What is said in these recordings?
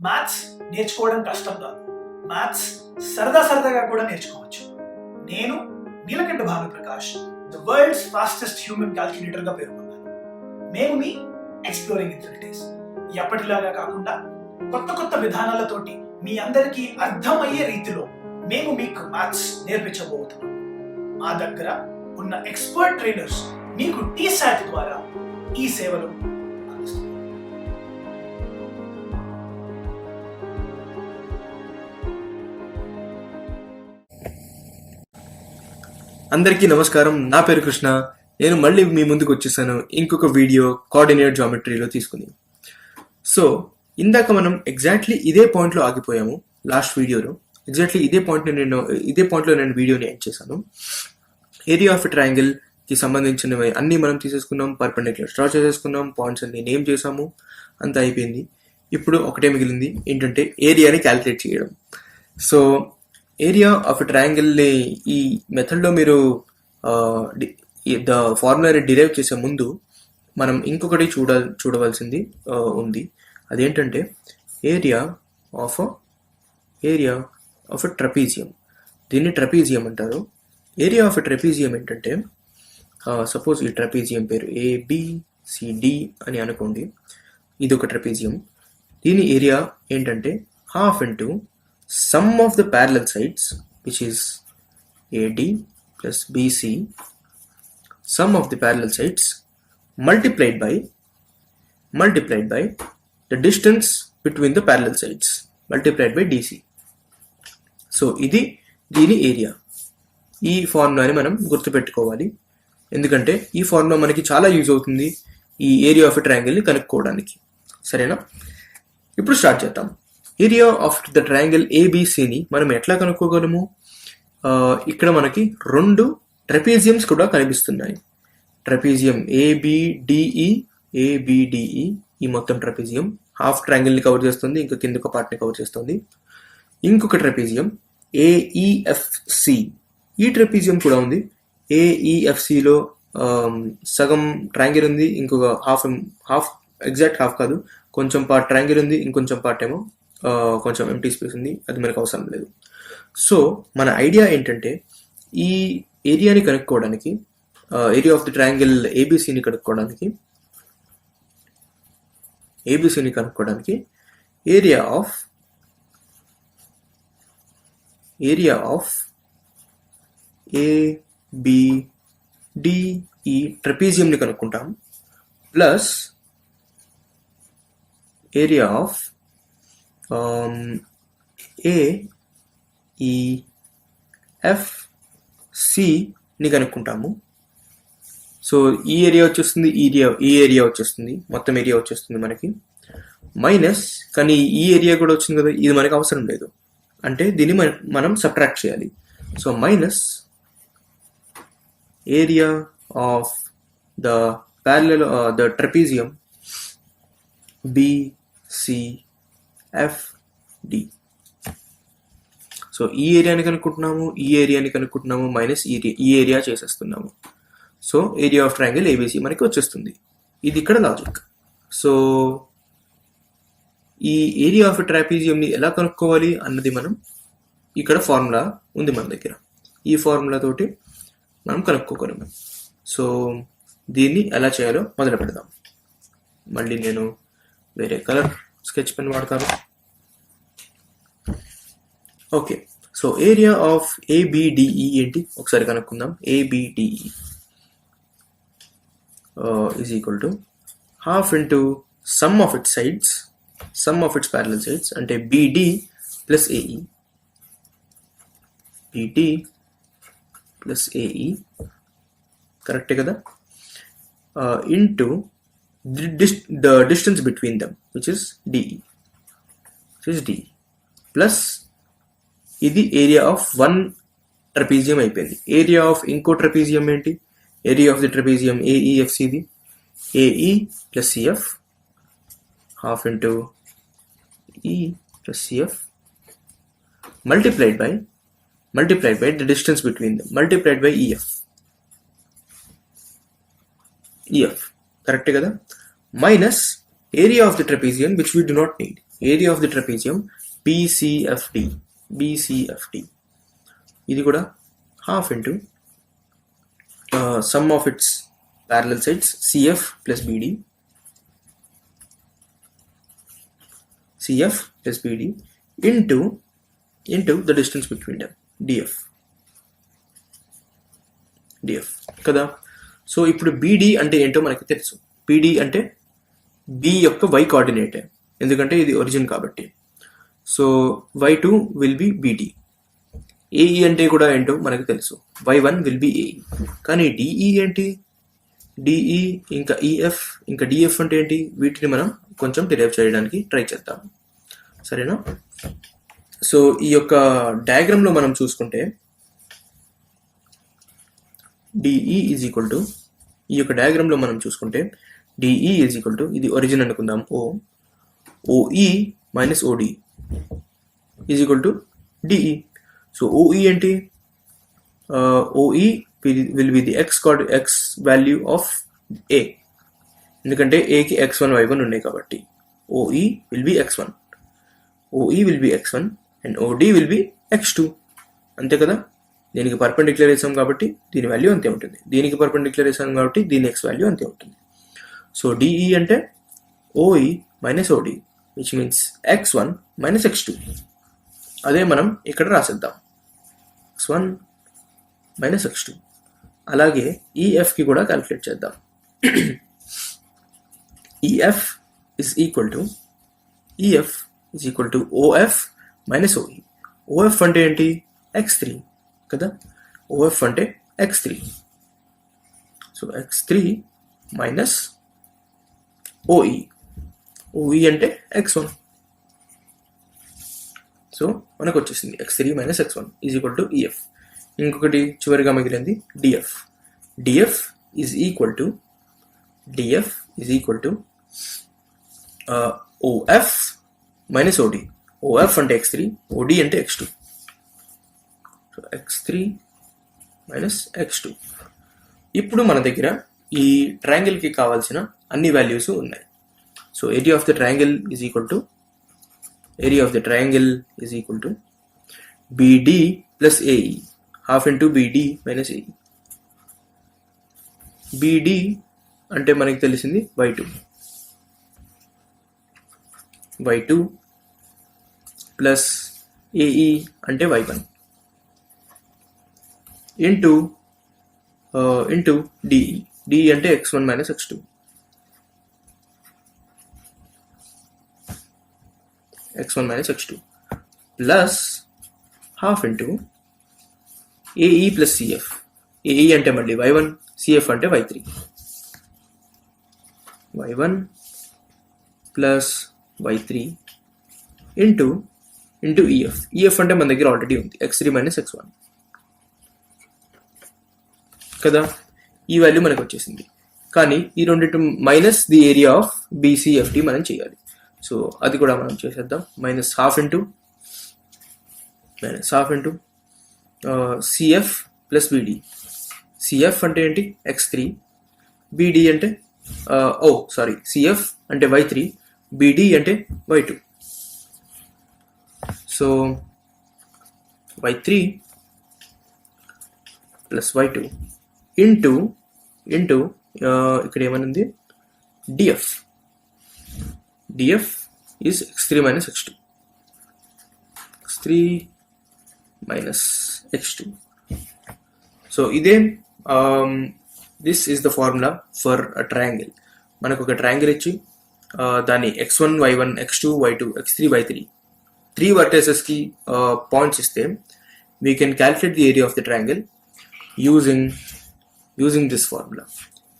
Maths నేర్చుకోవడం కష్టం కాదు. మ్యాథ్స్ సరదాగా కూడా నేర్చుకోవచ్చు. నేను Neelakanta Bhanuprakash, the world's fastest human calculator గా పేరు పొందాను. మేము మీ ఎక్స్ప్లోరింగ్ ఇన్ఫినిటీస్. ఎప్పటిలాగా కాకుండా కొత్త విధానాలతోటి మీ అందరికీ అర్థమయ్యే రీతిలో మేము మీకు మ్యాథ్స్ నేర్పించబోతున్నాం. మా దగ్గర ఉన్న ఎక్స్పర్ట్ ట్రైనర్స్ మీకు టీసాట్ ద్వారా ఈ సేవలు అందిస్తున్నారు. అందరికీ నమస్కారం. నా పేరు కృష్ణ. నేను మళ్ళీ మీ ముందుకు వచ్చేసాను ఇంకొక వీడియో కోఆర్డినేట్ జామెట్రీలో తీసుకుని. సో ఇందాక మనం ఎగ్జాక్ట్లీ ఇదే పాయింట్లో ఆగిపోయాము. లాస్ట్ వీడియోలో ఎగ్జాక్ట్లీ ఇదే పాయింట్లో నేను వీడియోని ఎండ్ చేశాను. ఏరియా ఆఫ్ ట్రయాంగిల్ కి సంబంధించినవి అన్ని మనం తీసేసుకున్నాం, పర్పెండిక్యులర్ డ్రా చేసేసుకున్నాం, పాయింట్స్ అన్ని నేమ్ చేసాము, అంతా అయిపోయింది. ఇప్పుడు ఒకటే మిగిలింది, ఏంటంటే ఏరియాని క్యాలిక్యులేట్ చేయడం. సో ఏరియా ఆఫ్ ట్రయాంగిల్ని ఈ మెథడ్లో మీరు ద ఫార్ములాని డిరైవ్ చేసే ముందు మనం ఇంకొకటి చూడవలసింది ఉంది. అదేంటంటే ఏరియా ఆఫ్ ట్రపీజియం. దీన్ని ట్రపీజియం అంటారు. ఏరియా ఆఫ్ ట్రపీజియం ఏంటంటే, సపోజ్ ఈ ట్రపీజియం పేరు ABCD అని అనుకోండి. ఇది ఒక ట్రపీజియం. దీని ఏరియా ఏంటంటే half into sum of the parallel sides, which is AD plus BC, sum of the parallel sides multiplied by the distance between the parallel sides multiplied by DC. So ఇది దీని area. ఈ ఫార్ములాని మనం గుర్తుపెట్టుకోవాలి, ఎందుకంటే ఈ formula మనకి చాలా use అవుతుంది ఈ ఏరియా ఆఫ్ ట్రయాంగిల్ని కనుక్కోవడానికి. సరేనా? ఇప్పుడు స్టార్ట్ చేద్దాం. ఏరియా ఆఫ్ ద ట్రయాంగిల్ ABCని మనం ఎట్లా కనుక్కోగలము? ఇక్కడ మనకి రెండు ట్రెపీజియమ్స్ కూడా కనిపిస్తున్నాయి. ట్రెపీజియం ABDE ఈ మొత్తం ట్రెపీజియం హాఫ్ ట్రయాంగిల్ని కవర్ చేస్తుంది, ఇంకా కింద ఒక పార్ట్ని కవర్ చేస్తుంది. ఇంకొక ట్రెపీజియం AEFC, ఈ ట్రెపీజియం కూడా ఉంది. AEFCలో సగం ట్రయాంగిల్ ఉంది, ఇంకొక హాఫ్ ఎగ్జాక్ట్ హాఫ్ కాదు, కొంచెం పార్ట్ ట్రయాంగిల్ ఉంది, ఇంకొంచెం పార్ట్ ఏమో కొంచెం ఎంటీ స్పేస్ ఉంది. అది మనకు అవసరం లేదు. సో మన ఐడియా ఏంటంటే, ఈ ఏరియాని కనుక్కోవడానికి, ఏరియా ఆఫ్ ది ట్రయాంగిల్ ABCని కనుక్కోవడానికి ఏరియా ఆఫ్ ABDE ట్రపీజియంని కనుక్కుంటాం, ప్లస్ ఏరియా ఆఫ్ AEFCని కనుక్కుంటాము. సో ఈ ఏరియా వచ్చేస్తుంది, ఈ ఏరియా వచ్చేస్తుంది, మొత్తం ఏరియా వచ్చేస్తుంది మనకి. మైనస్, కానీ ఈ ఏరియా కూడా వచ్చింది కదా, ఇది మనకి అవసరం లేదు, అంటే దీన్ని మనం సబ్ట్రాక్ట్ చేయాలి. So minus area of the trapezium BCFD. So ఈ ఏరియాని కనుక్కుంటున్నాము, మైనస్ ఈ ఏరియా చేసేస్తున్నాము. So area of triangle ABC మనకి వచ్చేస్తుంది. ఇది ఇక్కడ లాజిక్. సో ఈ ఏరియా ఆఫ్ ట్రాపీజియంని ఎలా కనుక్కోవాలి అన్నది మనం ఇక్కడ ఫార్ములా ఉంది మన దగ్గర. ఈ ఫార్ములా తోటి మనం కనుక్కోగలము. సో దీన్ని ఎలా చేయాలో మొదలు పెడదాం. మళ్ళీ నేను వేరే కలర్ స్కెచ్ పెన్ వాడతాను. Okay, so area of ABDE ఏంటి ఒకసారి కనుక్కుందాం. ABDE is equal to half into sum of its parallel sides, అంటే BD plus AE, కరెక్టే కదా, into the distance between them, which is DE, plus ఇది area of one trapezium అయిపోయింది. Area of ఇంకో trapezium ఏంటి? ఏరియా ఆఫ్ ది ట్రపీజియం AEFCది AE plus CF, half into E plus CF multiplied by the distance between them, multiplied by EF. కరెక్టే కదా, minus area of the trapezium which we do not need, area of the trapezium BCFD ఇది కూడా half into sum of its parallel sides CF plus BD into the distance between them df కదా. So ఇప్పుడు BD అంటే ఏంటో మనకి తెలుసు. బీడి అంటే B యొక్క y కోఆర్డినేటే, ఎందుకంటే ఇది ఒరిజిన్ కాబట్టి. So y2 will be BD. AE అంటే కూడా ఏంటో మనకు తెలుసు, y1 విల్ బి ఏఈ. కానీ డిఈ ఏంటి? డిఈ ఇంకా ఈఎఫ్ ఇంకా డిఎఫ్ అంటే ఏంటి? వీటిని మనం కొంచెం డిరైవ్ చేయడానికి ట్రై చేద్దాం, సరేనా? సో ఈ యొక్క డయాగ్రామ్లో మనం చూసుకుంటే డిఈ ఈజ్ ఈక్వల్ టు, ఈ యొక్క డయాగ్రామ్లో మనం చూసుకుంటే డిఈ ఈజ్ ఈక్వల్ టు, ఇది ఒరిజిన్ అనుకుందాం, OE minus OD is equal to DE. So OE ఏంటి? OE will be the X value of A, ఎందుకంటే ఏకి x1 y1 ఉన్నాయి కాబట్టి OE will be x1, and OD will be x2, అంతే కదా. దీనికి పర్పెండిక్యులర్ వేసాం కాబట్టి దీని వాల్యూ అంతే ఉంటుంది, దీనికి పర్పెండిక్యులర్ వేసాం కాబట్టి దీని x వాల్యూ అంతే ఉంటుంది. సో డిఈ అంటే OE minus OD, which means x1 minus x2. అదే మనం ఇక్కడ రాసేద్దాం, x1 మైనస్ x2. అలాగే ఈఎఫ్కి కూడా క్యాలిక్యులేట్ చేద్దాం. EF is equal to OF minus OE. OF అంటే ఏంటి? x3 కదా. ఓఎఫ్ అంటే x3. So x3 minus OE అంటే x1. సో మనకు వచ్చేసింది x3 minus x1 is equal to EF. ఇంకొకటి చివరిగా మిగిలింది DF. DF is equal to OF minus OD. OF అంటే x3, ఓడి అంటే x2. So x3 minus x2. ఇప్పుడు మన దగ్గర ఈ ట్రయాంగిల్కి కావాల్సిన అన్ని వాల్యూస్ ఉన్నాయి. So area of the triangle is equal to BD plus AE, half into BD minus AE. BD అంటే మనకి తెలిసింది y2 ప్లస్ ఏఈ అంటే y1 ఇంటూ డిఈ అంటే x1 minus x2. Plus half into AE plus CF. AE అంటే మళ్ళీ y1, CF అంటే y3. y1 plus y3 into EF అంటే మన దగ్గర ఆల్రెడీ ఉంది, x3 మైనస్ x1 కదా. ఈ వాల్యూ మనకు వచ్చేసింది. కానీ ఈ రెండింటి minus the area of BCFD మనం చేయాలి. సో అది కూడా మనం చేసేద్దాం. Minus half into CF plus BD. CF అంటే ఏంటి? x3. బీడి అంటే సిఎఫ్ అంటే y3, బీడి అంటే y2. So y3 plus y2 into ఇక్కడ ఏమనుంది? DF is x3 minus x2. So ఇదే this is the formula for a triangle. మనకు ఒక ట్రయాంగిల్ ఇచ్చి దాన్ని x1 y1 x2 y2 x3 y3 3 వర్టైసెస్కి points ఇస్తే we can calculate the area of the triangle using this formula.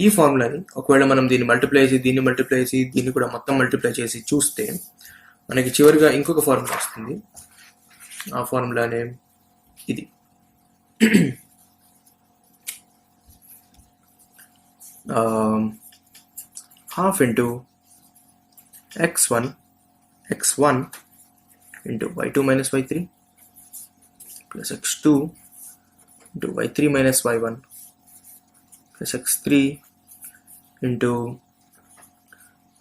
ఈ ఫార్ములాని ఒకవేళ మనం దీన్ని మల్టిప్లై చేసి దీన్ని కూడా మొత్తం మల్టిప్లై చేసి చూస్తే మనకి చివరిగా ఇంకొక ఫార్ములా వస్తుంది. ఆ ఫార్ములానే ఇది. Half into x1 into y2 minus y3 plus x2 into y3 minus y1 plus x3 into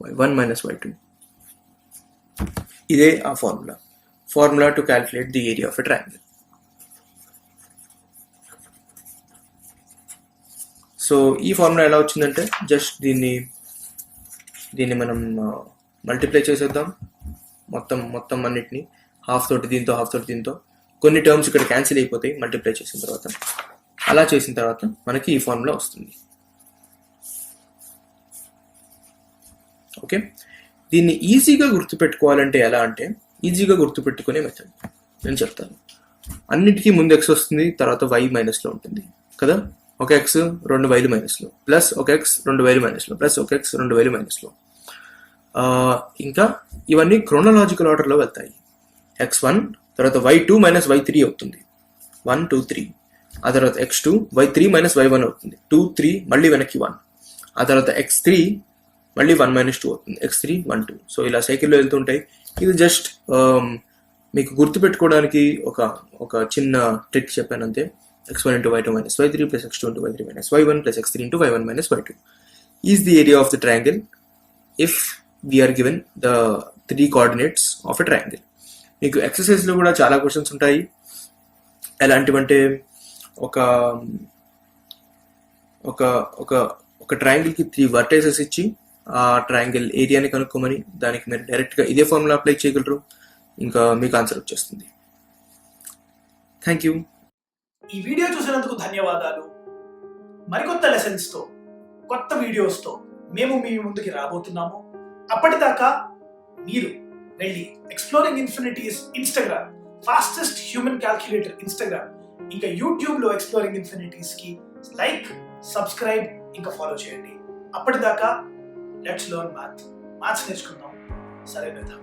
y1 minus y2. ఇదే ఆ formula to calculate the area of a triangle. So ఈ ఫార్ములా ఎలా వచ్చిందంటే జస్ట్ దీన్ని మనం మల్టిప్లై చేసేద్దాం, మొత్తం అన్నిటిని హాఫ్ తోటి దీంతో కొన్ని టర్మ్స్ ఇక్కడ క్యాన్సిల్ అయిపోతాయి మల్టిప్లై చేసిన తర్వాత. అలా చేసిన తర్వాత మనకి ఈ ఫార్ములా వస్తుంది. ఓకే, దీన్ని ఈజీగా గుర్తుపెట్టుకోవాలంటే ఎలా అంటే, ఈజీగా గుర్తుపెట్టుకునే మెథడ్ నేను చెప్తాను. అన్నిటికీ ముందు ఎక్స్ వస్తుంది, తర్వాత వై మైనస్లో ఉంటుంది కదా. ఒక ఎక్స్ 2 వైలు మైనస్లో, ప్లస్ ఒక ఎక్స్ 2 వైలు మైనస్లో, ప్లస్ ఒక ఎక్స్ 2 వైలు మైనస్లో. ఇంకా ఇవన్నీ క్రోనలాజికల్ ఆర్డర్లో వెళ్తాయి. x1 తర్వాత y2 మైనస్ y3 అవుతుంది, 1 2 3. ఆ తర్వాత x2 y3 మైనస్ y1 అవుతుంది, 2 3, మళ్ళీ వెనక్కి 1. ఆ తర్వాత x3 మళ్ళీ 1 మైనస్ 2 అవుతుంది, x3 1 2. సో ఇలా సైకిల్లో వెళ్తుంటాయి. ఇది జస్ట్ మీకు గుర్తుపెట్టుకోవడానికి ఒక చిన్న ట్రిక్ చెప్పాను అంతే. x1 into y2 minus y3 plus x2 into y3 minus y1 plus x3 into y1 minus y2 is the area of the triangle if we are given the 3 coordinates of a triangle. మీకు ఎక్సర్సైజ్లో కూడా చాలా questions ఉంటాయి. ఎలాంటివంటే ఒక ట్రయాంగిల్కి 3 వర్టైసెస్ ఇచ్చి ఆ triangle ఏరియాని కనుక్కోమని, దానికి మీరు డైరెక్ట్గా ఇదే ఫార్ములా అప్లై చేయగలరు, ఇంకా మీకు ఆన్సర్ వచ్చేస్తుంది. Thank you. ఈ వీడియో చూసినందుకు ధన్యవాదాలు. మరికొత్త లెసన్స్తో, కొత్త వీడియోస్తో మేము మీ ముందుకి రాబోతున్నాము. అప్పటిదాకా మీరు వెళ్ళి exploring infinities Instagram, fastest human calculator Instagram, ఇంకా యూట్యూబ్లో ఎక్స్ప్లోరింగ్ ఇన్ఫినిటీస్కి లైక్, సబ్స్క్రైబ్ ఇంకా ఫాలో చేయండి. అప్పటిదాకా లెట్స్ లెర్న్ మ్యాథ్స్ నేర్చుకుందాం. సరైనదా?